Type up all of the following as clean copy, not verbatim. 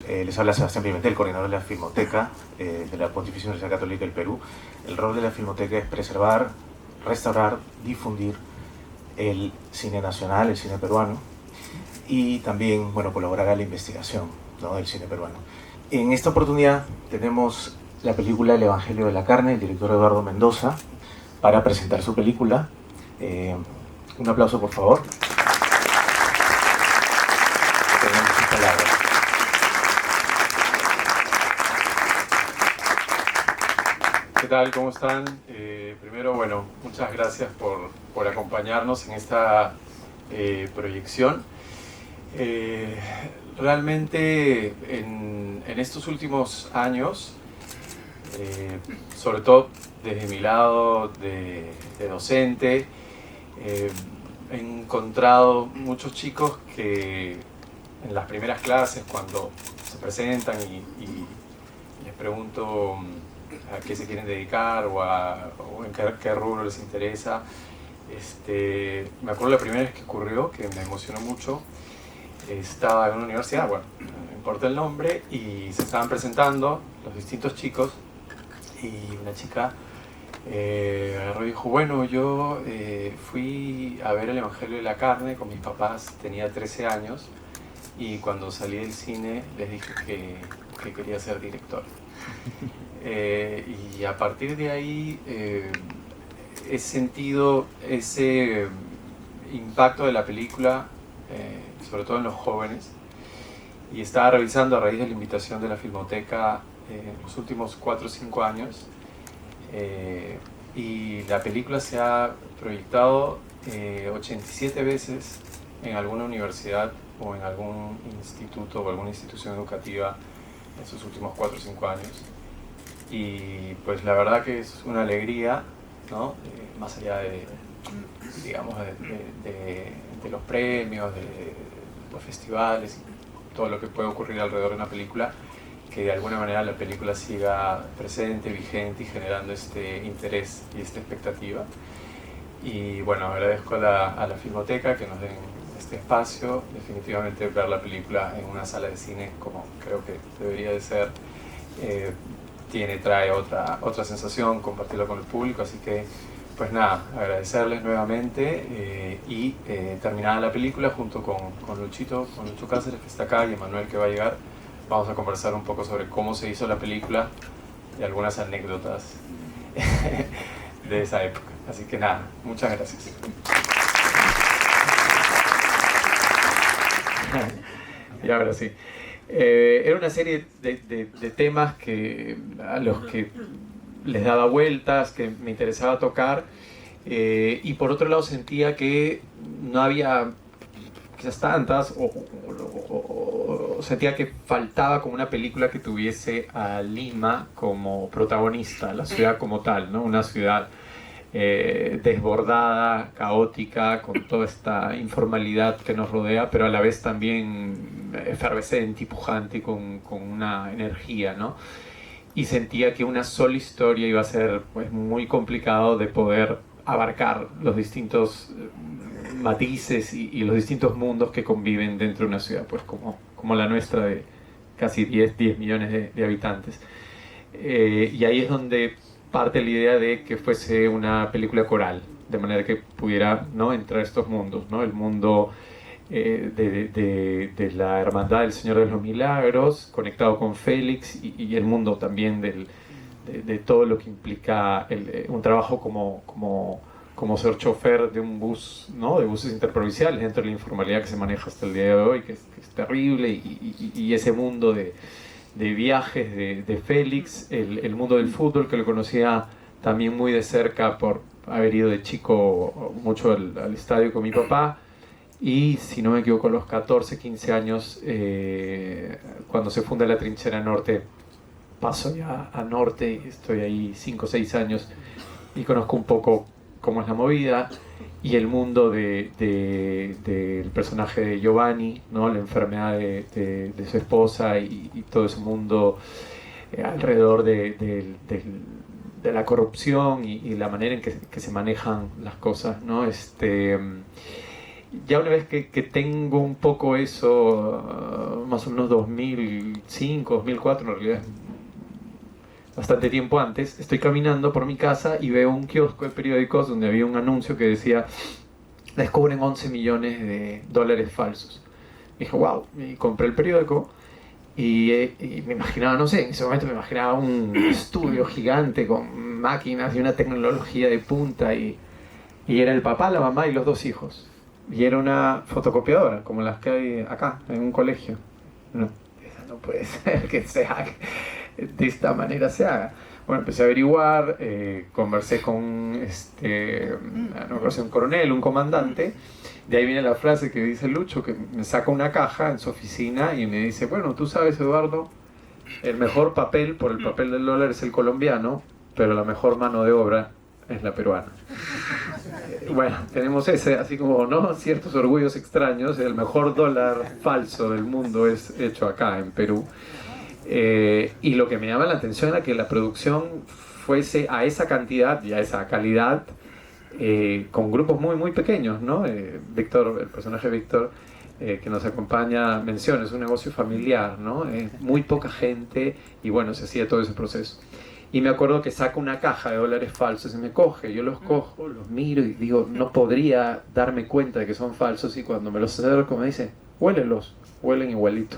Les habla Sebastián Pimentel, coordinador de la Filmoteca de la Pontificia Universidad Católica del Perú. El rol de la Filmoteca es preservar, restaurar, difundir el cine nacional, el cine peruano, y también, bueno, colaborar a la investigación, ¿no?, del cine peruano. En esta oportunidad tenemos la película El Evangelio de la Carne, el director Eduardo Mendoza, para presentar su película. Un aplauso, por favor. Tenemos sus palabras. ¿Qué tal? ¿Cómo están? Primero, bueno, muchas gracias por acompañarnos en esta proyección. Realmente en estos últimos años, sobre todo desde mi lado de docente, he encontrado muchos chicos que en las primeras clases, cuando se presentan y les pregunto a qué se quieren dedicar o en qué rubro les interesa, me acuerdo la primera vez que ocurrió, que me emocionó mucho. Estaba en una universidad, bueno, no importa el nombre, y se estaban presentando los distintos chicos, y una chica agarró y dijo: bueno, yo fui a ver El Evangelio de la Carne con mis papás, tenía 13 años, y cuando salí del cine les dije que quería ser director. Y a partir de ahí he sentido ese impacto de la película, sobre todo en los jóvenes, y estaba revisando a raíz de la invitación de la Filmoteca los últimos 4 o 5 años, y la película se ha proyectado 87 veces en alguna universidad o en algún instituto o alguna institución educativa en sus últimos 4 o 5 años. Y pues la verdad que es una alegría, ¿no? Más allá de, digamos, de los premios, de los festivales y todo lo que puede ocurrir alrededor de una película, que de alguna manera la película siga presente, vigente y generando este interés y esta expectativa. Y bueno, agradezco a la Filmoteca que nos den este espacio. Definitivamente ver la película en una sala de cine, como creo que debería de ser, trae otra sensación, compartirlo con el público. Así que, pues nada, agradecerles nuevamente y terminada la película, junto con Lucho Cáceres, que está acá, y Emanuel, que va a llegar, vamos a conversar un poco sobre cómo se hizo la película y algunas anécdotas de esa época. Así que nada, muchas gracias. Y ahora sí. Era una serie de temas a los que les daba vueltas, que me interesaba tocar, y por otro lado sentía que no había quizás tantas, o sentía que faltaba como una película que tuviese a Lima como protagonista, la ciudad como tal, ¿no? Una ciudad desbordada, caótica, con toda esta informalidad que nos rodea, pero a la vez también efervescente y pujante, con una energía, ¿no? Y sentía que una sola historia iba a ser, pues, muy complicado de poder abarcar los distintos matices y los distintos mundos que conviven dentro de una ciudad, pues como la nuestra, de casi 10 millones de habitantes. Y ahí es donde parte la idea de que fuese una película coral, de manera que pudiera, ¿no?, entrar a estos mundos, ¿no? El mundo de la Hermandad del Señor de los Milagros, conectado con Félix, y el mundo también de todo lo que implica un trabajo como ser chofer de un bus, ¿no?, de buses interprovinciales, dentro de la informalidad que se maneja hasta el día de hoy, que es terrible, y ese mundo de viajes de Félix, el mundo del fútbol, que lo conocía también muy de cerca por haber ido de chico mucho al estadio con mi papá, y si no me equivoco a los 14, 15 años, cuando se funda la Trinchera Norte, paso ya a Norte, estoy ahí 5 o 6 años y conozco un poco cómo es la movida y el mundo del personaje de Giovanni, ¿no?, la enfermedad de su esposa, y todo ese mundo alrededor de la corrupción y la manera en que se manejan las cosas, ¿no? Ya una vez que tengo un poco eso, más o menos 2005, 2004, en realidad bastante tiempo antes, estoy caminando por mi casa y veo un kiosco de periódicos donde había un anuncio que decía: descubren 11 millones de dólares falsos. Y dije, wow, y compré el periódico y me imaginaba, no sé, en ese momento me imaginaba un estudio gigante con máquinas y una tecnología de punta y era el papá, la mamá y los 2 hijos. Y era una fotocopiadora, como las que hay acá, en un colegio. No, esa no puede ser que se haga, de esta manera se haga. Bueno, empecé a averiguar, conversé con un coronel, un comandante. De ahí viene la frase que dice Lucho, que me saca una caja en su oficina y me dice: bueno, tú sabes, Eduardo, el mejor papel por el papel del dólar es el colombiano, pero la mejor mano de obra es la peruana. Bueno, tenemos así como, ¿no?, ciertos orgullos extraños. El mejor dólar falso del mundo es hecho acá, en Perú. Y lo que me llama la atención era que la producción fuese a esa cantidad y a esa calidad, con grupos muy, muy pequeños, ¿no? Víctor, el personaje Víctor, que nos acompaña, menciona, es un negocio familiar, ¿no? Muy poca gente y bueno, se hacía todo ese proceso. Y me acuerdo que saca una caja de dólares falsos y me coge, yo los cojo, los miro y digo, no podría darme cuenta de que son falsos, y cuando me los acerco me dice: huélelos, huelen igualito,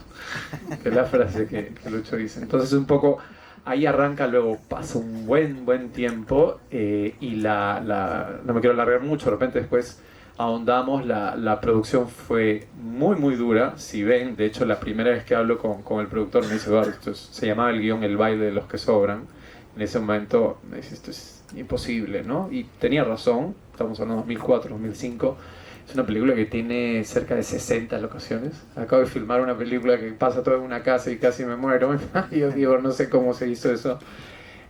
que es la frase que Lucho dice. Entonces un poco ahí arranca, luego pasa un buen tiempo, y no me quiero alargar mucho, de repente después ahondamos. La producción fue muy muy dura, si ven, de hecho la primera vez que hablo con el productor me dice: Eduardo, se llamaba el guión El baile de los que sobran. En ese momento me dice: esto es imposible, ¿no? Y tenía razón, estamos hablando de 2004, 2005. Es una película que tiene cerca de 60 locaciones. Acabo de filmar una película que pasa todo en una casa y casi me muero. Yo digo, no sé cómo se hizo eso.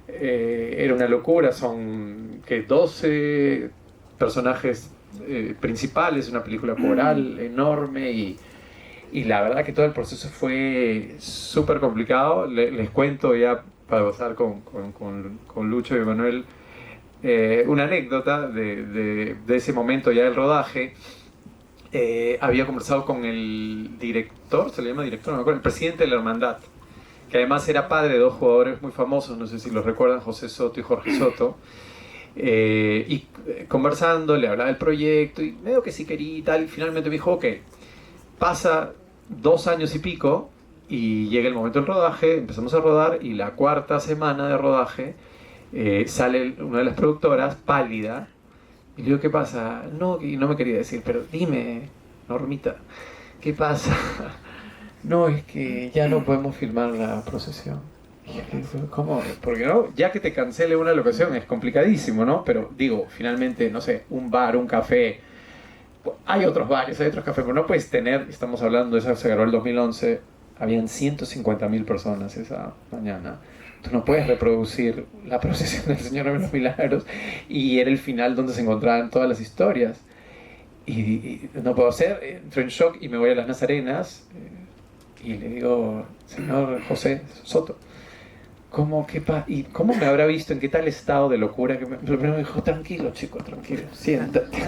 Era una locura. Son 12 personajes principales, una película coral enorme, y la verdad que todo el proceso fue súper complicado. Les cuento ya, para gozar con Lucho y Manuel, una anécdota de ese momento ya del rodaje. Había conversado con el director, se le llama director, no me acuerdo, el presidente de la hermandad, que además era padre de 2 jugadores muy famosos, no sé si los recuerdan, José Soto y Jorge Soto. Conversando, le hablaba del proyecto y medio que sí quería y tal, y finalmente me dijo: ok, pasa 2 años y pico y llega el momento del rodaje, empezamos a rodar, y la 4ª semana de rodaje sale una de las productoras pálida y le digo: ¿qué pasa? No, y no me quería decir, pero dime, Normita, ¿qué pasa? No, es que ya no podemos filmar la procesión. Y yo le digo: ¿cómo? Porque no, ya que te cancele una locación es complicadísimo, ¿no? Pero digo, finalmente, no sé, un bar, un café, hay otros bares, hay otros cafés, pero no puedes tener, estamos hablando, eso se grabó el 2011, habían 150.000 personas esa mañana. Tú no puedes reproducir la procesión del Señor de los Milagros, y era el final donde se encontraban todas las historias. Y no puedo hacer, entro en shock y me voy a las Nazarenas, y le digo: señor José Soto, ¿y cómo me habrá visto, en qué tal estado de locura? Primero me dijo: tranquilo, chico, tranquilo, siéntate.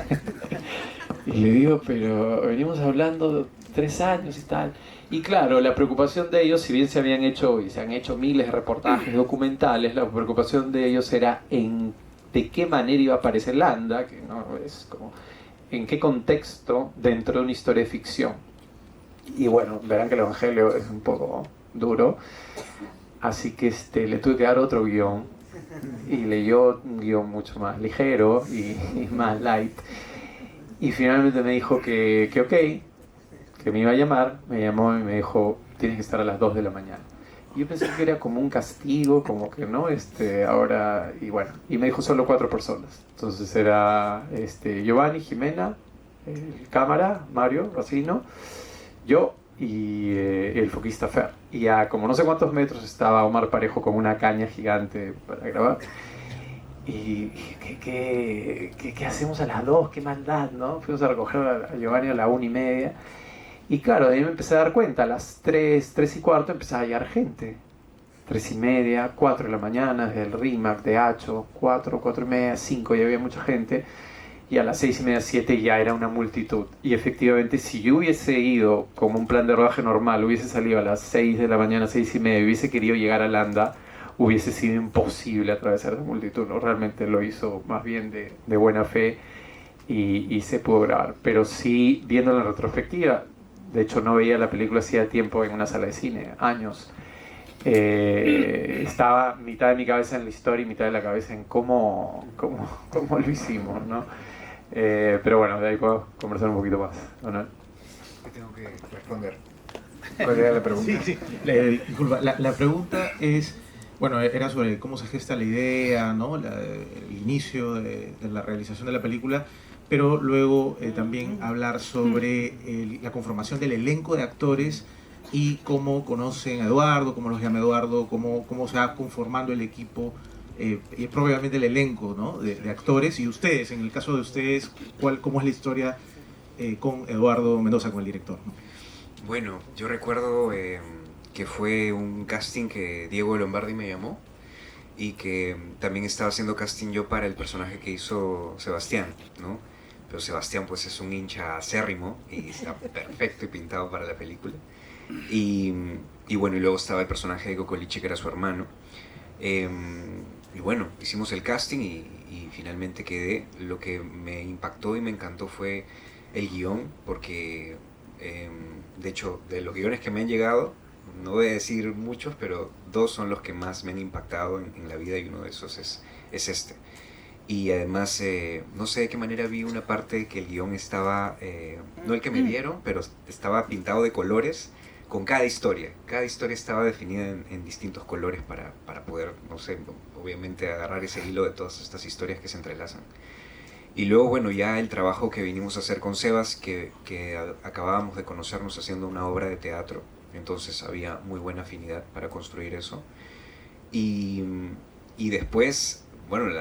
Y le digo: pero venimos hablando 3 años y tal. Y claro, la preocupación de ellos, si bien se habían hecho y se han hecho miles de reportajes documentales, la preocupación de ellos era de qué manera iba a aparecer Landa, que no es como en qué contexto dentro de una historia de ficción. Y bueno, verán que el Evangelio es un poco duro, así que le tuve que dar otro guión, y leyó un guión mucho más ligero y más light. Y finalmente me dijo que ok, que me iba a llamar. Me llamó y me dijo: tienes que estar a las 2 de la mañana. Y yo pensé que era como un castigo, como que no, ahora, y bueno, y me dijo: solo 4 personas. Entonces era Giovanni, Jimena, el cámara, Mario Racino, yo y el foquista Fer. Y a como no sé cuántos metros estaba Omar Parejo con una caña gigante para grabar. Y ¿qué hacemos a las 2? Qué maldad, ¿no? Fuimos a recoger a Giovanni a la 1:30. Y claro, de ahí me empecé a dar cuenta, a las 3:15 empezaba a llegar gente. 3:30, 4 de la mañana, desde el RIMAC, de Hacho, 4:30, 5, y había mucha gente. y a las 6:30, 7 ya era una multitud. Y efectivamente, si yo hubiese ido como un plan de rodaje normal, hubiese salido a las 6 de la mañana, 6:30, y hubiese querido llegar a Landa, hubiese sido imposible atravesar esa multitud, ¿no? Realmente lo hizo más bien de buena fe y se pudo grabar. Pero sí, viendo la retrospectiva, de hecho no veía la película hacía tiempo en una sala de cine, años. Estaba mitad de mi cabeza en la historia y mitad de la cabeza en cómo lo hicimos, ¿no? Pero bueno, de ahí puedo conversar un poquito más, ¿o no? Tengo que responder. ¿Cuál era la pregunta? Sí. Disculpa, la pregunta es, bueno, era sobre cómo se gesta la idea, ¿no? El inicio de la realización de la película, pero luego también hablar sobre la conformación del elenco de actores y cómo conocen a Eduardo, cómo los llama Eduardo, cómo se va conformando el equipo y probablemente el elenco, ¿no? de actores, y ustedes, en el caso de ustedes, cómo es la historia con Eduardo Mendoza, con el director, ¿no? Bueno, yo recuerdo que fue un casting que Diego Lombardi me llamó y que también estaba haciendo casting yo para el personaje que hizo Sebastián, ¿no? Pero Sebastián pues es un hincha acérrimo y está perfecto y pintado para la película. Y bueno, y luego estaba el personaje de Cocoliche, que era su hermano. Y bueno, hicimos el casting y finalmente quedé. Lo que me impactó y me encantó fue el guión, porque de hecho, de los guiones que me han llegado, no voy a decir muchos, pero 2 son los que más me han impactado en la vida, y uno de esos es este. Y además, no sé de qué manera vi una parte que el guión estaba, no el que me dieron, pero estaba pintado de colores con cada historia. Cada historia estaba definida en distintos colores para poder, no sé, obviamente agarrar ese hilo de todas estas historias que se entrelazan. Y luego, bueno, ya el trabajo que vinimos a hacer con Sebas, que acabábamos de conocernos haciendo una obra de teatro, entonces había muy buena afinidad para construir eso. Y después, bueno,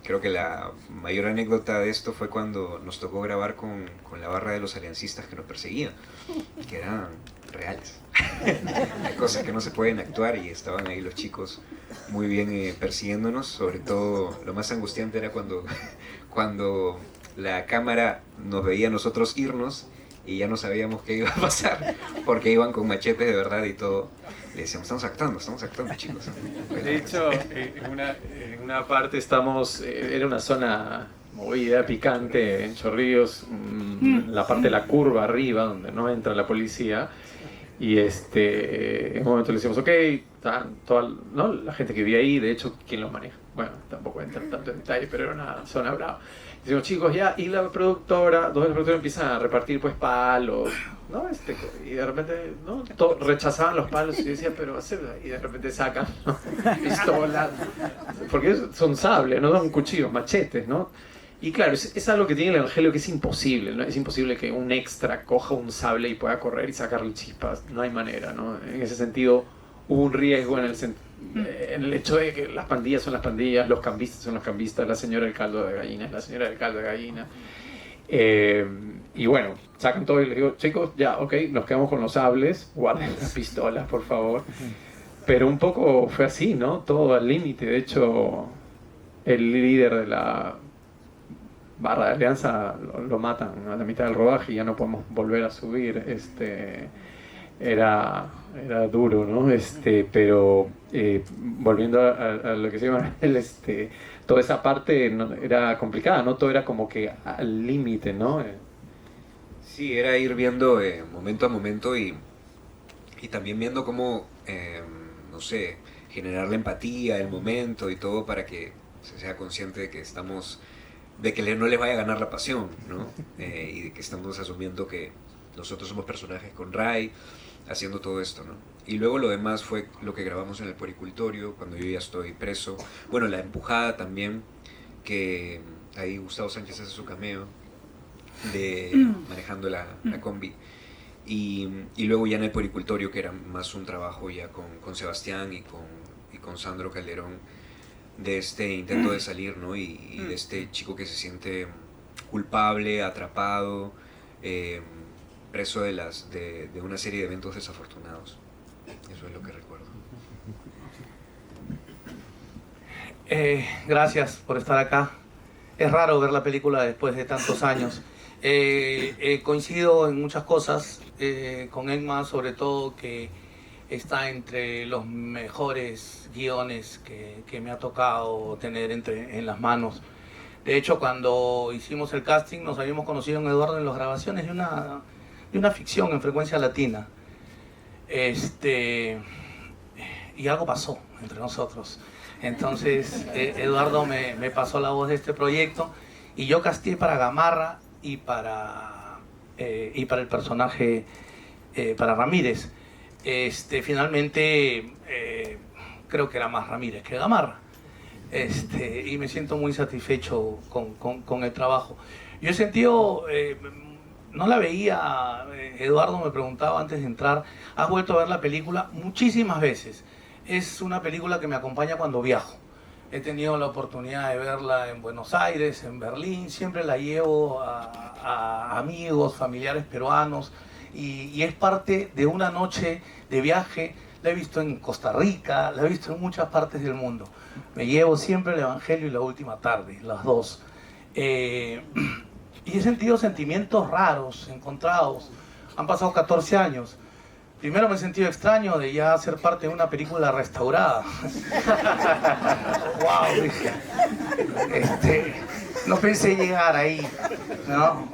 creo que la mayor anécdota de esto fue cuando nos tocó grabar con la barra de los aliancistas que nos perseguían, que eran reales. Hay cosas que no se pueden actuar y estaban ahí los chicos muy bien persiguiéndonos. Sobre todo, lo más angustiante era cuando la cámara nos veía a nosotros irnos y ya no sabíamos qué iba a pasar, porque iban con machetes de verdad y todo. Le decíamos, estamos actuando, chicos. De hecho, en una parte era una zona movida, picante, en Chorrillos, la parte de la curva arriba, donde no entra la policía. Y en un momento le decimos, ok, ¿no? La gente que vive ahí, de hecho, ¿quién lo maneja? Bueno, tampoco entra tanto en detalle, pero era una zona brava. Decimos, chicos, ya, y la productora, 2 de la productora empiezan a repartir pues palos, ¿no? Y de repente, ¿no? Rechazaban los palos y decían, pero y de repente sacan, ¿no? Pistolas, porque son sables, no son cuchillos, machetes, ¿no? Y claro, es algo que tiene el Evangelio que es imposible, ¿no? Es imposible que un extra coja un sable y pueda correr y sacarle chispas, no hay manera, ¿no? En ese sentido, hubo un riesgo en el hecho de que las pandillas son las pandillas, los cambistas son los cambistas, la señora del caldo de gallina es la señora del caldo de gallina. Y bueno, sacan todo y les digo, chicos, ya, ok, nos quedamos con los sables, guarden las pistolas, por favor. Pero un poco fue así, ¿no? Todo al límite. De hecho, el líder de la barra de alianza lo matan a la mitad del rodaje y ya no podemos volver a subir. Era duro, ¿no? Pero volviendo a lo que se llama toda esa parte era complicada, ¿no? Todo era como que al límite, ¿no? Sí, era ir viendo momento a momento y también viendo cómo, no sé, generar la empatía, el momento y todo para que se sea consciente de que no les vaya a ganar la pasión, ¿no? Y de que estamos asumiendo que nosotros somos personajes con Ray, haciendo todo esto, ¿no? Y luego lo demás fue lo que grabamos en el puericultorio, cuando yo ya estoy preso. Bueno, la empujada también, que ahí Gustavo Sánchez hace su cameo, manejando la combi. Y luego ya en el puericultorio, que era más un trabajo ya con Sebastián y con Sandro Calderón, de este intento de salir, ¿no? Y de este chico que se siente culpable, atrapado, preso de una serie de eventos desafortunados. Eso es lo que recuerdo. Gracias por estar acá. Es raro ver la película después de tantos años. Coincido en muchas cosas con Emma, sobre todo que está entre los mejores guiones que me ha tocado tener en las manos. De hecho, cuando hicimos el casting nos habíamos conocido en Eduardo en las grabaciones de una ficción en Frecuencia Latina. Y algo pasó entre nosotros. Entonces Eduardo me pasó la voz de este proyecto y yo casteé para Gamarra y para el personaje, para Ramírez. Finalmente creo que era más Ramírez que Gamarra. Y me siento muy satisfecho con el trabajo. Yo he sentido, no la veía, Eduardo me preguntaba antes de entrar, ¿has vuelto a ver la película? Muchísimas veces. Es una película que me acompaña cuando viajo. He tenido la oportunidad de verla en Buenos Aires, en Berlín, siempre la llevo a amigos, familiares peruanos y es parte de una noche de viaje. La he visto en Costa Rica, la he visto en muchas partes del mundo. Me llevo siempre el Evangelio y La Última Tarde, las dos. Y he sentido sentimientos raros, encontrados. Han pasado 14 años. Primero me he sentido extraño de ya ser parte de una película restaurada. ¡Wow! Dije. No pensé llegar ahí, ¿no?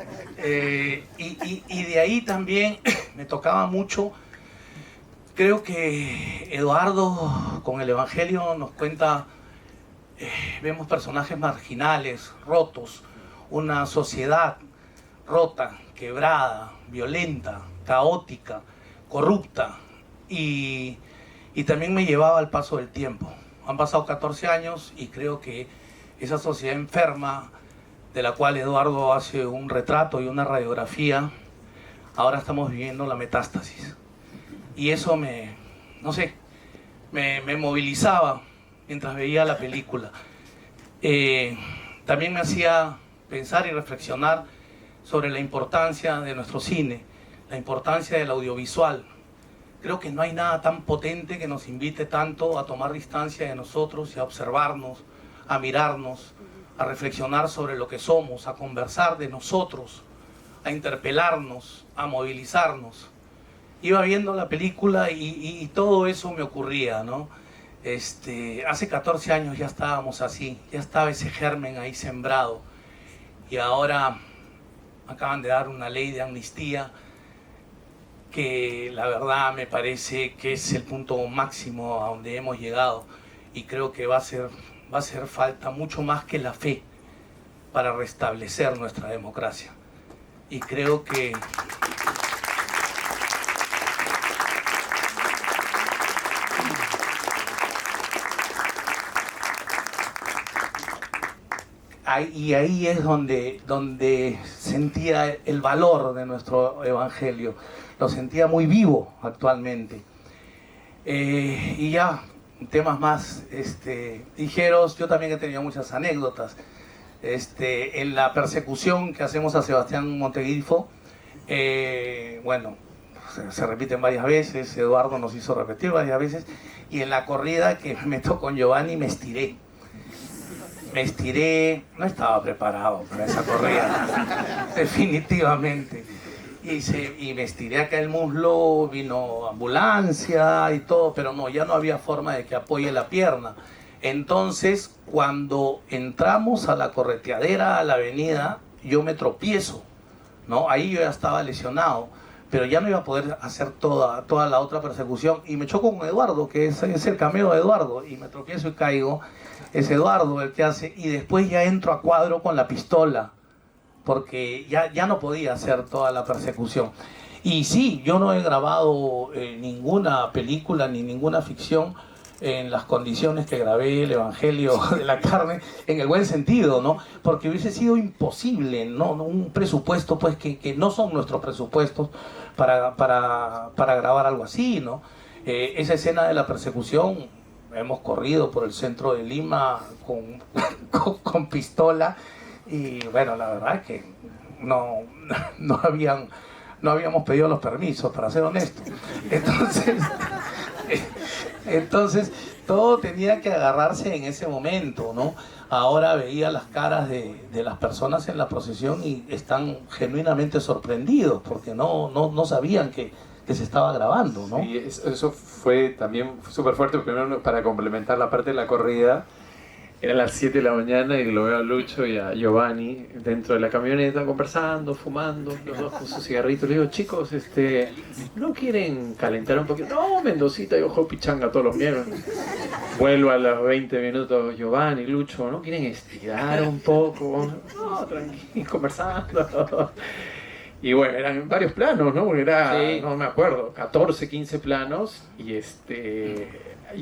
Y de ahí también me tocaba mucho. Creo que Eduardo con el Evangelio nos cuenta, vemos personajes marginales, rotos, una sociedad rota, quebrada, violenta, caótica, corrupta, y también me llevaba al paso del tiempo. Han pasado 14 años y creo que esa sociedad enferma, de la cual Eduardo hace un retrato y una radiografía, ahora estamos viviendo la metástasis. Y eso me movilizaba mientras veía la película. También me hacía pensar y reflexionar sobre la importancia de nuestro cine, la importancia del audiovisual. Creo que no hay nada tan potente que nos invite tanto a tomar distancia de nosotros y a observarnos, a mirarnos, a reflexionar sobre lo que somos, a conversar de nosotros, a interpelarnos, a movilizarnos. Iba viendo la película y todo eso me ocurría, ¿no? Hace 14 años ya estábamos así, ya estaba ese germen ahí sembrado. Y ahora acaban de dar una ley de amnistía que la verdad me parece que es el punto máximo a donde hemos llegado. Y creo que va a hacer falta mucho más que la fe para restablecer nuestra democracia. Y creo que ahí es donde sentía el valor de nuestro Evangelio. Lo sentía muy vivo actualmente. Y ya, temas más ligeros, yo también he tenido muchas anécdotas. En la persecución que hacemos a Sebastián Montegrifo, bueno, se repiten varias veces, Eduardo nos hizo repetir varias veces, y en la corrida que me tocó con Giovanni me estiré, no estaba preparado para esa corrida, definitivamente. Y me estiré acá el muslo, vino ambulancia y todo, pero no, ya no había forma de que apoye la pierna. Entonces, cuando entramos a la correteadera, a la avenida, yo me tropiezo, ¿no? Ahí yo ya estaba lesionado, pero ya no iba a poder hacer toda la otra persecución. Y me choco con Eduardo, que es el cameo de Eduardo, y me tropiezo y caigo. Es Eduardo el que hace, y después ya entro a cuadro con la pistola, porque ya no podía hacer toda la persecución. Y sí, yo no he grabado ninguna película ni ninguna ficción en las condiciones que grabé el Evangelio de la Carne, en el buen sentido, ¿no? Porque hubiese sido imposible, ¿no? Un presupuesto, pues, que no son nuestros presupuestos para grabar algo así, ¿no? Esa escena de la persecución, hemos corrido por el centro de Lima con pistola, y bueno, la verdad es que no habíamos pedido los permisos, para ser honesto. Entonces todo tenía que agarrarse en ese momento, ¿no? Ahora veía las caras de las personas en la procesión y están genuinamente sorprendidos porque no sabían que se estaba grabando, ¿no? Y eso fue también súper fuerte, primero para complementar la parte de la corrida. Eran las 7 de la mañana y lo veo a Lucho y a Giovanni dentro de la camioneta conversando, fumando, los dos con sus cigarritos. Le digo, chicos, ¿no quieren calentar un poquito? No, Mendocita, yo juego pichanga todos los miércoles. Vuelvo a los 20 minutos, Giovanni, Lucho, ¿no quieren estirar un poco? No, tranquilo, conversando. Y bueno, eran varios planos, ¿no? Porque era, Sí. no me acuerdo, 14, 15 planos y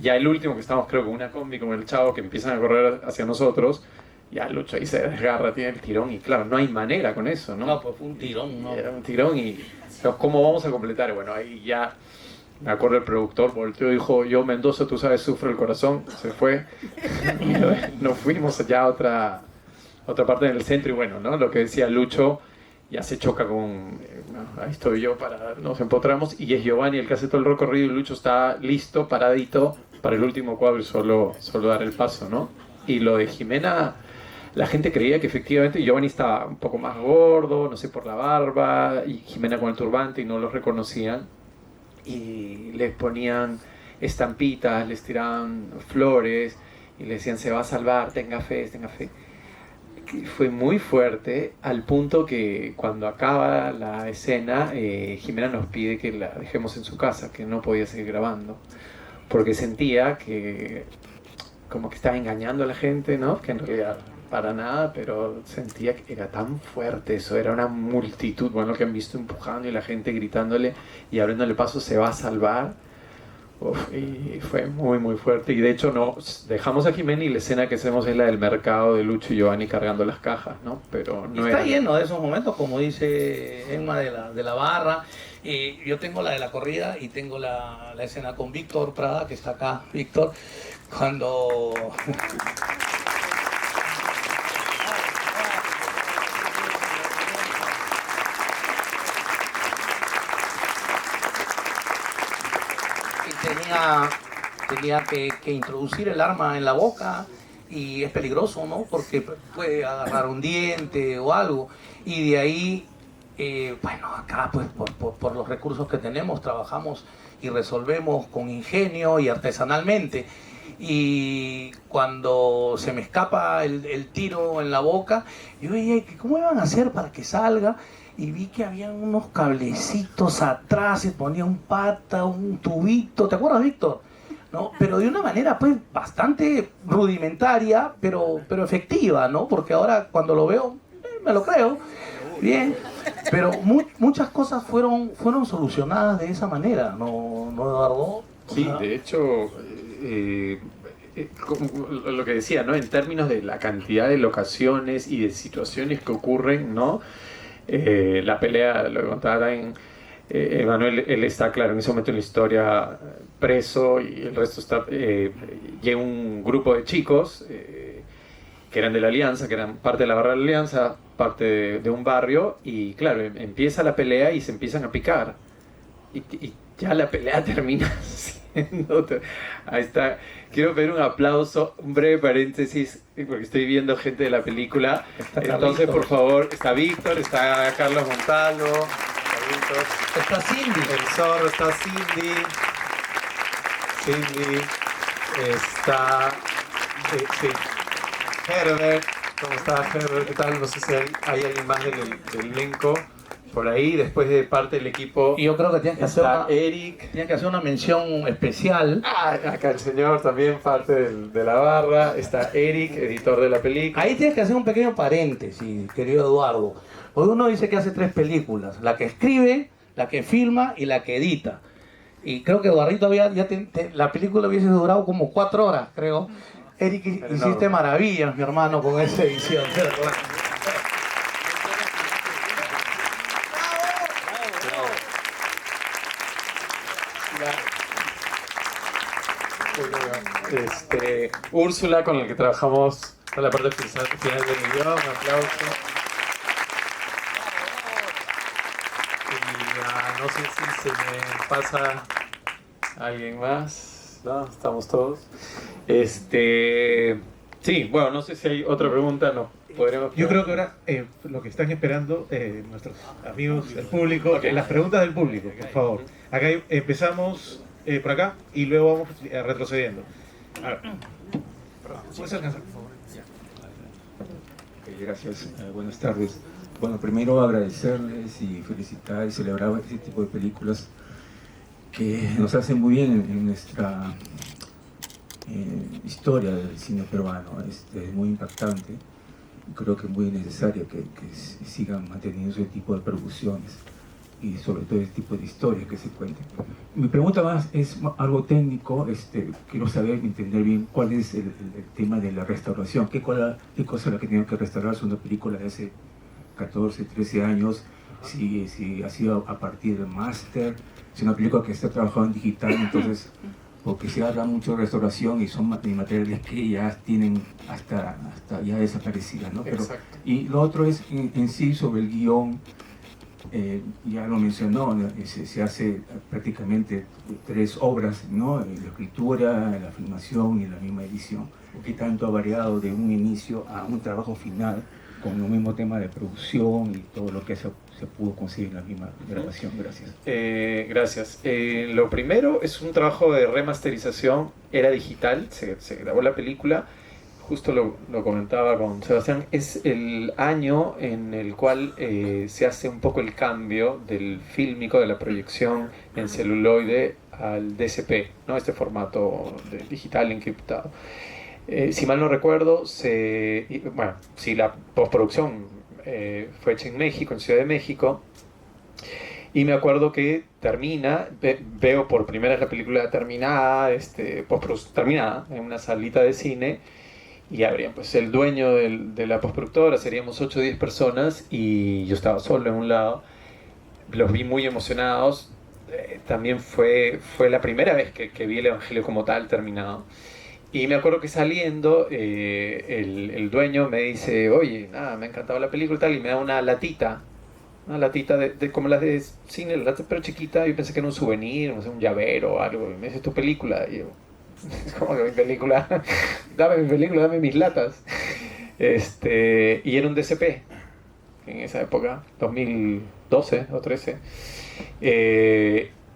ya el último que estábamos creo con una combi con el chavo que empiezan a correr hacia nosotros, ya Lucho ahí se desgarra, tiene el tirón y claro, no hay manera con eso, ¿no? No, pues fue un tirón, ¿no? Era un tirón y pero ¿cómo vamos a completar? Bueno, ahí ya me acuerdo el productor volteó y dijo, yo Mendoza, tú sabes, sufro el corazón, se fue y nos fuimos allá a otra parte del centro y bueno, ¿no? Lo que decía Lucho ya se choca con, ahí estoy yo, nos empotramos y es Giovanni el que hace todo el recorrido y Lucho está listo, paradito para el último cuadro y solo dar el paso, ¿no? Y lo de Jimena, la gente creía que efectivamente Giovanni estaba un poco más gordo, no sé, por la barba, y Jimena con el turbante y no los reconocían y les ponían estampitas, les tiraban flores y le decían se va a salvar, tenga fe, tenga fe. Fue muy fuerte al punto que cuando acaba la escena Jimena nos pide que la dejemos en su casa, que no podía seguir grabando porque sentía que como que estaba engañando a la gente, ¿no? Que en realidad para nada, pero sentía que era tan fuerte eso, era una multitud, bueno, que han visto empujando y la gente gritándole y abriéndole paso, se va a salvar. Uf, y fue muy muy fuerte y de hecho nos dejamos a Jimena y la escena que hacemos es la del mercado de Lucho y Giovanni cargando las cajas, ¿no? Pero no Está era... lleno de esos momentos, como dice Emma de la barra. Yo tengo la de la corrida y tengo la escena con Víctor Prada, que está acá, Víctor, cuando... tenía que introducir el arma en la boca y es peligroso, ¿no? Porque puede agarrar un diente o algo. Y de ahí, bueno, acá pues por los recursos que tenemos trabajamos y resolvemos con ingenio y artesanalmente. Y cuando se me escapa el tiro en la boca, yo veía, ¿cómo iban a hacer para que salga? Y vi que habían unos cablecitos atrás, se ponía un pata, un tubito, ¿te acuerdas, Víctor? ¿No? Pero de una manera pues bastante rudimentaria, pero efectiva, ¿no? Porque ahora cuando lo veo, me lo creo, bien, pero muchas cosas fueron solucionadas de esa manera, ¿no, Eduardo? Sí, de hecho, como lo que decía, ¿no? En términos de la cantidad de locaciones y de situaciones que ocurren, ¿no? La pelea, lo contaba en Emanuel, él está, claro, en ese momento en la historia preso y el resto está... llega un grupo de chicos que eran de la Alianza, que eran parte de la barra de la Alianza, parte de un barrio, y claro, empieza la pelea y se empiezan a picar. Y ya la pelea termina siendo... Ahí está. Quiero pedir un aplauso, un breve paréntesis, porque estoy viendo gente de la película. Entonces, por favor, está Víctor, está Carlos Montalvo, Está Cindy. el Zorro, está Cindy, está sí, Herbert. ¿Cómo está Herbert? ¿Qué tal? No sé si hay alguien más del elenco por ahí, después de parte del equipo. Y yo creo que tienes que hacer Está Eric. Tienes que hacer una mención especial. Acá el señor también parte de la barra. Está Eric, editor de la película. Ahí tienes que hacer un pequeño paréntesis, querido Eduardo. Porque uno dice que hace 3 películas: la que escribe, la que filma y la que edita. Y creo que Eduardito la película hubiese durado como 4 horas, creo. Eric, hiciste maravillas, mi hermano, con esa edición. Úrsula, con la que trabajamos en la parte final del guión, un aplauso. Y no sé si se me pasa alguien más. ¿no? Estamos todos. Sí, bueno, no sé si hay otra pregunta, no podremos... Yo creo que ahora lo que están esperando nuestros amigos del público, Ok. las preguntas del público, por favor. Acá empezamos por acá y luego vamos retrocediendo. A ver. ¿Puedes alcanzar? Gracias, buenas tardes. Bueno, primero agradecerles y felicitar y celebrar este tipo de películas que nos hacen muy bien en nuestra historia del cine peruano. Es muy impactante y creo que es muy necesario que sigan manteniendo ese tipo de producciones y sobre todo ese tipo de historias que se cuenten. Mi pregunta más es algo técnico. Quiero saber, entender bien cuál es el tema de la restauración. ¿Qué cosa es la que tienen que restaurarse una película de hace 14, 13 años? Si ha sido a partir del máster, si es una película que está trabajando en digital, entonces, porque se habla mucho de restauración y son materiales que ya tienen hasta ya desaparecidas, ¿no? Pero, Exacto. y lo otro es en sí sobre el guión. Ya lo mencionó, se hace prácticamente 3 obras, ¿no? La escritura, la filmación y la misma edición. ¿Qué tanto ha variado de un inicio a un trabajo final con el mismo tema de producción y todo lo que se pudo conseguir en la misma grabación? Gracias. Gracias. Lo primero es un trabajo de remasterización, era digital, se grabó la película, justo lo comentaba con Sebastián, es el año en el cual se hace un poco el cambio del fílmico, de la proyección en celuloide al DCP, ¿no? Este formato digital encriptado. Si mal no recuerdo, si la postproducción fue hecha en México, en Ciudad de México, y me acuerdo que termina, veo por primera vez la película terminada, terminada en una salita de cine, y habrían, pues el dueño de la postproductora, seríamos 8 o 10 personas, y yo estaba solo en un lado, los vi muy emocionados. También fue la primera vez que vi el Evangelio como tal terminado. Y me acuerdo que saliendo, el dueño me dice, oye, nada, me ha encantado la película y tal, y me da una latita de como las de cine, la lata pero chiquita. Yo pensé que era un souvenir, no sé, un llavero o algo, y me dice, tu película, y yo, ¿cómo que mi película? Dame mi película, dame mis latas. Y era un DCP, en esa época, 2012 o 13.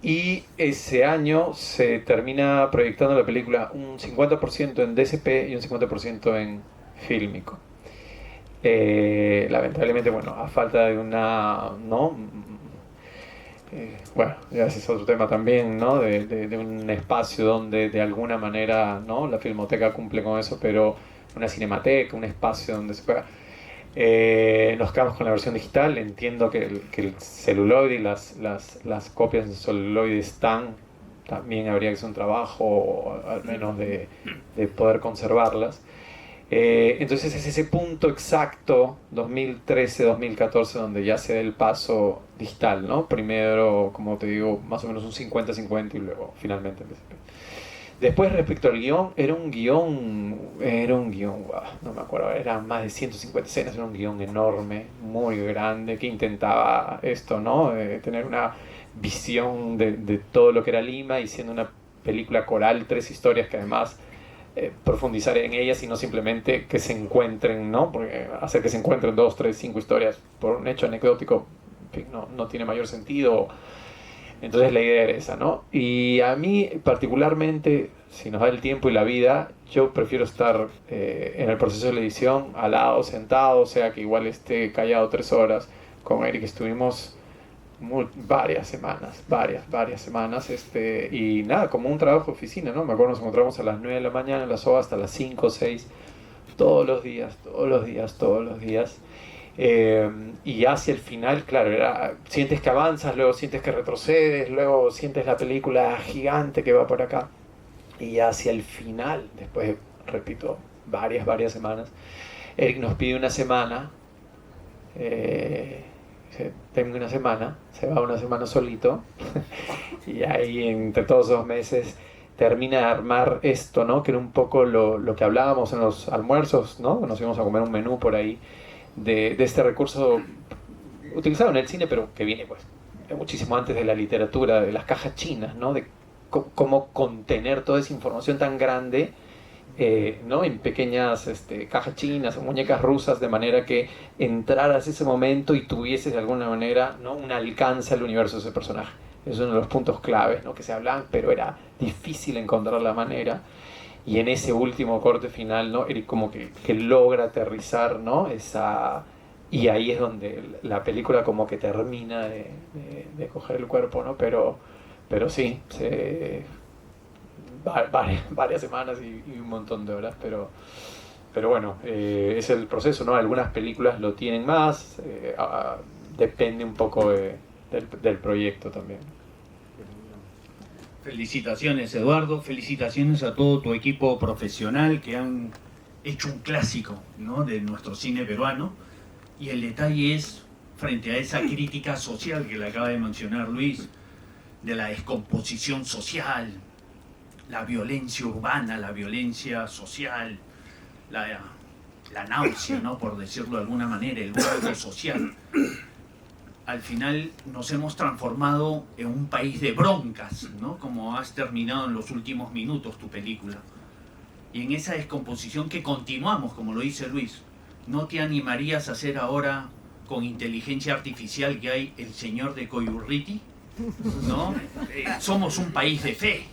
Y ese año se termina proyectando la película un 50% en DCP y un 50% en fílmico. Lamentablemente, bueno, a falta de una, ¿no? Bueno, ya ese es otro tema también, ¿no? De un espacio donde de alguna manera, ¿no? La Filmoteca cumple con eso, pero una cinemateca, un espacio donde se pueda... nos quedamos con la versión digital. Entiendo que el celuloide y las copias en celuloide están, también habría que hacer un trabajo al menos de poder conservarlas. Entonces es ese punto exacto, 2013-2014, donde ya se da el paso digital, ¿no? Primero, como te digo, más o menos un 50-50 y luego finalmente el DCP. Después, respecto al guión, era un guión, wow, no me acuerdo, eran más de 150 escenas, era un guión enorme, muy grande, que intentaba esto, ¿no? Tener una visión de todo lo que era Lima, y siendo una película coral, 3 historias que además profundizar en ellas y no simplemente que se encuentren, ¿no? Porque hacer que se encuentren 2, 3, 5 historias por un hecho anecdótico, en fin, no tiene mayor sentido. Entonces la idea era esa, ¿no? Y a mí particularmente, si nos da el tiempo y la vida, yo prefiero estar en el proceso de la edición, al lado, sentado, o sea que igual esté callado 3 horas. Con Eric estuvimos varias semanas, y nada, como un trabajo de oficina, ¿no? Me acuerdo, nos encontramos a las 9 de la mañana en la SOA hasta las 5 o 6, todos los días. Y hacia el final, claro, sientes que avanzas, luego sientes que retrocedes, luego sientes la película gigante que va por acá. Y hacia el final, después, repito, varias semanas, Eric nos pide una semana. Tengo una semana, se va una semana solito, y ahí entre todos 2 meses termina de armar esto, ¿no? Que era un poco lo que hablábamos en los almuerzos, ¿no? Nos íbamos a comer un menú por ahí, de este recurso utilizado en el cine, pero que viene pues muchísimo antes de la literatura, de las cajas chinas, ¿no? De cómo contener toda esa información tan grande, ¿no? En pequeñas cajas chinas o muñecas rusas, de manera que entraras ese momento y tuvieses de alguna manera, ¿no? Un alcance al universo de ese personaje. Es uno de los puntos claves, ¿no? Que se hablaban, pero era difícil encontrar la manera. Y en ese último corte final, ¿no? Él como que logra aterrizar, ¿no? Y ahí es donde la película como que termina de coger el cuerpo, ¿no? Pero sí, varias semanas y un montón de horas, pero bueno, es el proceso, ¿no? Algunas películas lo tienen más, depende un poco del proyecto también. Felicitaciones, Eduardo, felicitaciones a todo tu equipo profesional que han hecho un clásico, ¿no? De nuestro cine peruano, y el detalle es, frente a esa crítica social que le acaba de mencionar Luis, de la descomposición social, la violencia urbana, la violencia social, la náusea, ¿no? Por decirlo de alguna manera, el vuelco social. Al final nos hemos transformado en un país de broncas, ¿no? Como has terminado en los últimos minutos tu película. Y en esa descomposición que continuamos, como lo dice Luis, ¿no te animarías a hacer ahora con inteligencia artificial que hay el señor de Coyurriti? ¿No? Somos un país de fe,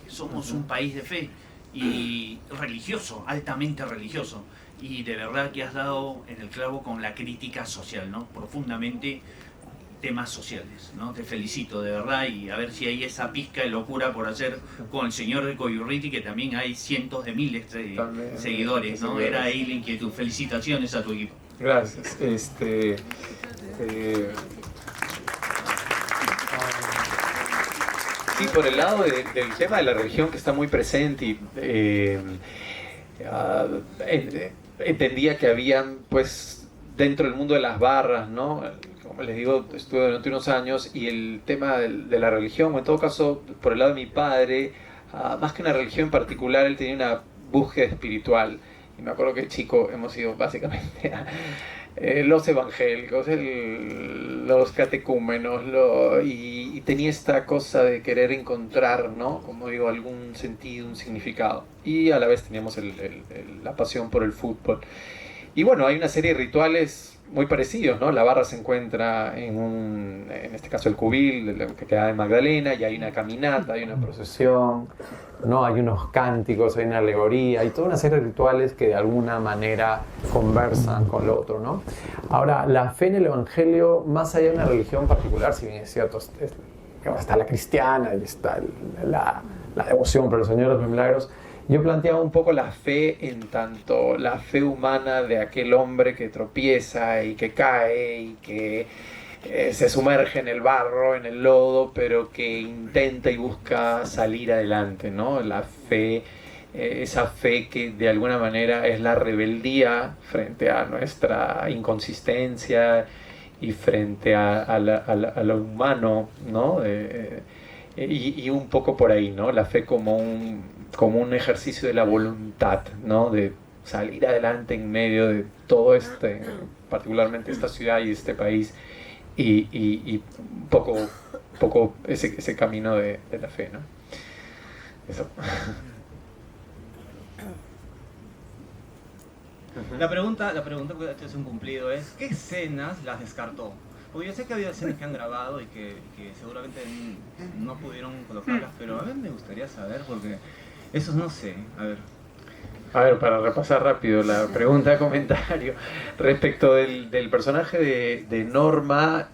y religioso, altamente religioso. Y de verdad que has dado en el clavo con la crítica social, ¿no? Profundamente temas sociales, ¿no? Te felicito de verdad, y a ver si hay esa pizca de locura por hacer con el señor de Coyurriti, que también hay cientos de miles de seguidores, ¿no? Era ahí la inquietud. Felicitaciones a tu equipo. Gracias. Sí, por el lado del tema de la religión, que está muy presente, y entendía que habían, pues, dentro del mundo de las barras, ¿no? Como les digo, estuve durante unos años, y el tema de la religión, o en todo caso, por el lado de mi padre, más que una religión en particular, él tenía una búsqueda espiritual. Y me acuerdo que chico hemos ido básicamente a los evangélicos, los catecúmenos, y tenía esta cosa de querer encontrar, ¿no? Como digo, algún sentido, un significado. Y a la vez teníamos la pasión por el fútbol. Y bueno, hay una serie de rituales muy parecidos, ¿no? La barra se encuentra en este caso el cubil, que queda en Magdalena, y hay una caminata, hay una procesión, ¿no? Hay unos cánticos, hay una alegoría, hay toda una serie de rituales que de alguna manera conversan con lo otro, ¿no? Ahora, la fe en el Evangelio, más allá de una religión particular, si bien es cierto, está la cristiana y está la devoción por el Señor de los Milagros, yo planteaba un poco la fe en tanto la fe humana de aquel hombre que tropieza y que cae y que se sumerge en el barro, en el lodo, pero que intenta y busca salir adelante, ¿no? La fe, esa fe que de alguna manera es la rebeldía frente a nuestra inconsistencia y frente a lo humano, ¿no? Y un poco por ahí, ¿no? La fe como un ejercicio de la voluntad, ¿no? De salir adelante en medio de todo particularmente esta ciudad y este país, y un poco ese camino de la fe, ¿no? Eso. La pregunta que esto es un cumplido es, ¿qué escenas las descartó? Porque yo sé que había escenas que han grabado y que seguramente no pudieron colocarlas, pero a mí me gustaría saber, porque eso no sé, a ver, para repasar rápido la pregunta de comentario respecto del personaje de Norma,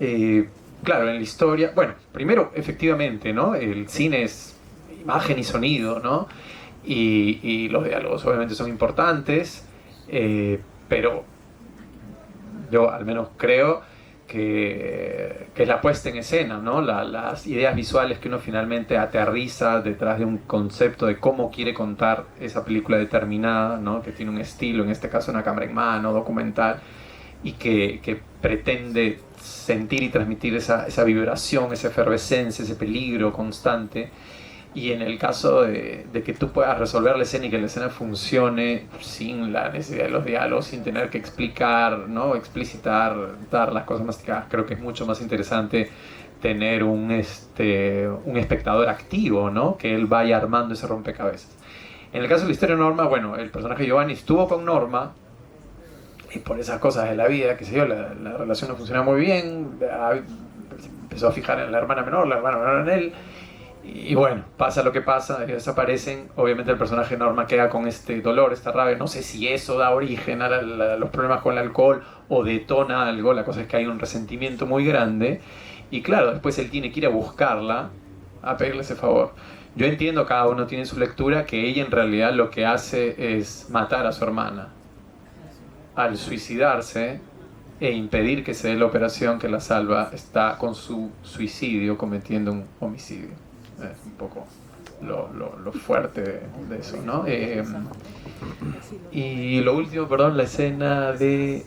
claro, en la historia, bueno, primero, efectivamente, ¿no? El cine es imagen y sonido, ¿no? Y los diálogos obviamente son importantes, pero yo al menos creo que es la puesta en escena, ¿no? Las ideas visuales que uno finalmente aterriza detrás de un concepto de cómo quiere contar esa película determinada, ¿no? Que tiene un estilo, en este caso una cámara en mano, documental, y que pretende sentir y transmitir esa vibración, esa efervescencia, ese peligro constante. Y en el caso de que tú puedas resolver la escena y que la escena funcione sin la necesidad de los diálogos, sin tener que explicar, ¿no? Explicitar, dar las cosas masticadas, creo que es mucho más interesante tener un espectador activo, ¿no? Que él vaya armando ese rompecabezas. En el caso de la historia de Norma, bueno, el personaje Giovanni estuvo con Norma y por esas cosas de la vida, que sé yo, la relación no funcionaba muy bien, empezó a fijar en la hermana menor en él, y bueno, pasa lo que pasa, desaparecen. Obviamente el personaje Norma queda con este dolor, esta rabia. No sé si eso da origen a los problemas con el alcohol o detona algo. La cosa es que hay un resentimiento muy grande y claro, después él tiene que ir a buscarla, a pedirle ese favor. Yo entiendo, cada uno tiene su lectura, que ella en realidad lo que hace es matar a su hermana al suicidarse e impedir que se dé la operación que la salva. Está con su suicidio cometiendo un homicidio. Es un poco lo fuerte de eso, ¿no? Y lo último, perdón, la escena de...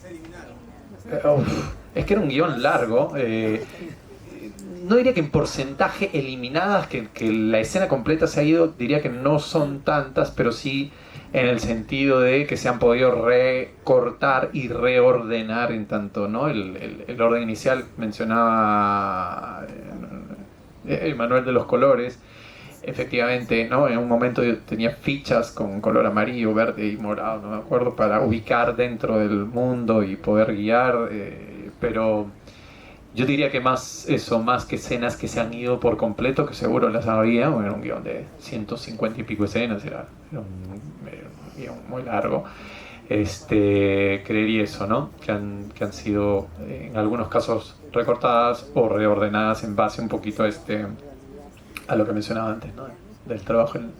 es que era un guión largo. No diría que en porcentaje eliminadas, que la escena completa se ha ido, diría que no son tantas, pero sí en el sentido de que se han podido recortar y reordenar en tanto, ¿no? El orden inicial mencionaba Manuel de los colores. Efectivamente, ¿no? En un momento yo tenía fichas con color amarillo, verde y morado, no me acuerdo, para ubicar dentro del mundo y poder guiar, pero yo diría que más eso, más que escenas que se han ido por completo, que seguro las había. Bueno, era un guión de 150 y pico escenas, era un guión muy largo. Creería eso, ¿no? Que han sido en algunos casos recortadas o reordenadas en base un poquito a lo que mencionaba antes, ¿no? Del trabajo en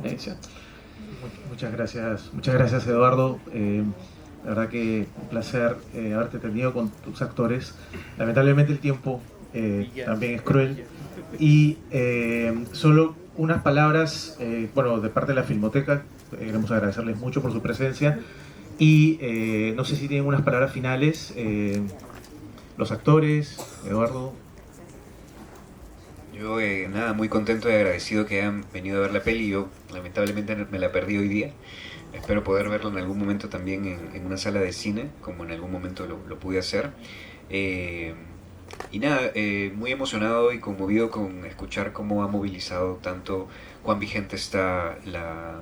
edición. Muchas gracias Eduardo. La verdad que un placer haberte tenido con tus actores. Lamentablemente el tiempo también es cruel. Y solo unas palabras, bueno, de parte de la Filmoteca, queremos agradecerles mucho por su presencia. Y no sé si tienen unas palabras finales, los actores, Eduardo. Yo nada, muy contento y agradecido que hayan venido a ver la peli. Yo lamentablemente me la perdí hoy día. Espero poder verlo en algún momento también en una sala de cine, como en algún momento lo pude hacer. Y nada, muy emocionado y conmovido con escuchar cómo ha movilizado tanto, cuán vigente está la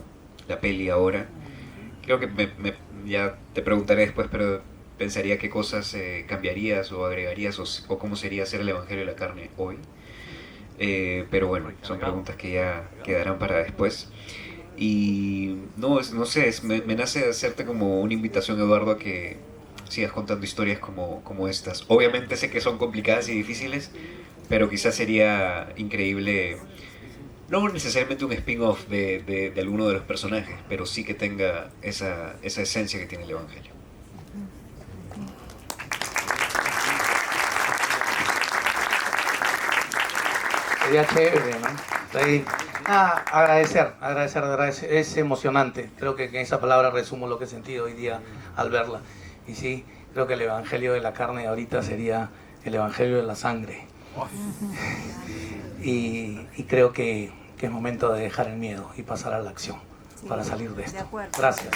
peli ahora. Creo que ya te preguntaré después, pero pensaría qué cosas cambiarías o agregarías o cómo sería hacer el Evangelio de la Carne hoy. Pero bueno, son preguntas que ya quedarán para después. Y no sé, me nace hacerte como una invitación, Eduardo, a que sigas contando historias como estas. Obviamente sé que son complicadas y difíciles, pero quizás sería increíble, no necesariamente un spin-off de alguno de los personajes, pero sí que tenga esa esencia que tiene el Evangelio. Sería chévere, ¿no? Agradecer, es emocionante. Creo que en esa palabra resumo lo que he sentido hoy día al verla. Y sí, creo que el Evangelio de la Carne ahorita sería el Evangelio de la Sangre. Y creo que es momento de dejar el miedo y pasar a la acción para salir de esto. Gracias.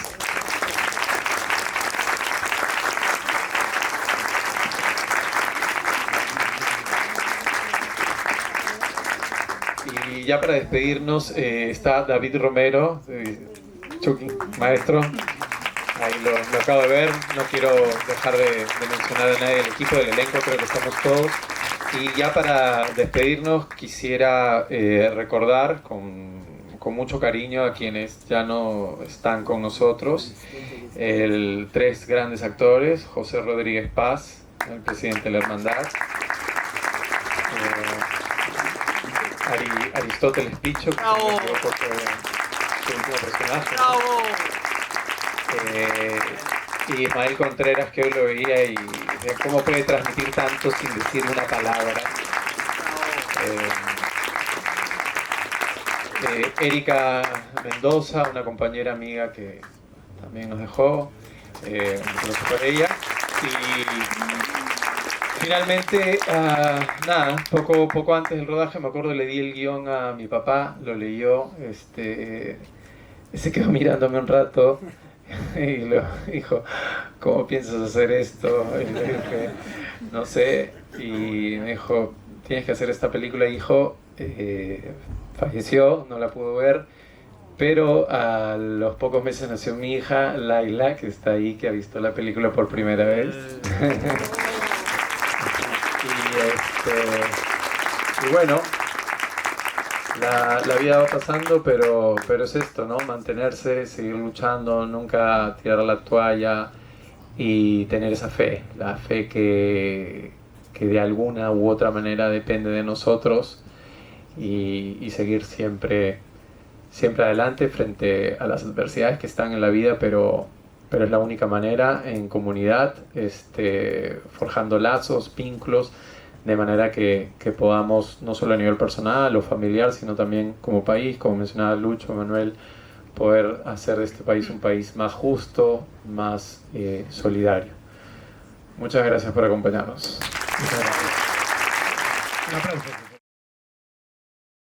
Y ya para despedirnos está David Romero, Chucky, maestro. Ahí lo acabo de ver. No quiero dejar de mencionar a nadie del equipo, del elenco, creo que estamos todos. Y ya para despedirnos quisiera recordar con mucho cariño a quienes ya no están con nosotros. Tres grandes actores: José Rodríguez Paz, el presidente de la Hermandad, Aristóteles Picho, que me equivoco, fue su último personaje, ¿no? Y Ismael Contreras, que hoy lo veía y cómo puede transmitir tanto sin decir una palabra. Erika Mendoza, una compañera amiga que también nos dejó, por ella. Y finalmente, nada, poco antes del rodaje, me acuerdo, le di el guión a mi papá, lo leyó, se quedó mirándome un rato y lo dijo: ¿cómo piensas hacer esto? Y le dije: no sé, y me dijo: tienes que hacer esta película, hijo. Falleció, no la pudo ver, pero a los pocos meses nació mi hija, Laila, que está ahí, que ha visto la película por primera vez. Y bueno, la vida va pasando, pero es esto, ¿no? Mantenerse, seguir luchando, nunca tirar la toalla y tener esa fe, la fe que de alguna u otra manera depende de nosotros y seguir siempre adelante frente a las adversidades que están en la vida, pero es la única manera, en comunidad, forjando lazos, vínculos, de manera que podamos, no solo a nivel personal o familiar, sino también como país, como mencionaba Lucho, Manuel, poder hacer de este país un país más justo, más solidario. Muchas gracias por acompañarnos. Un aplauso.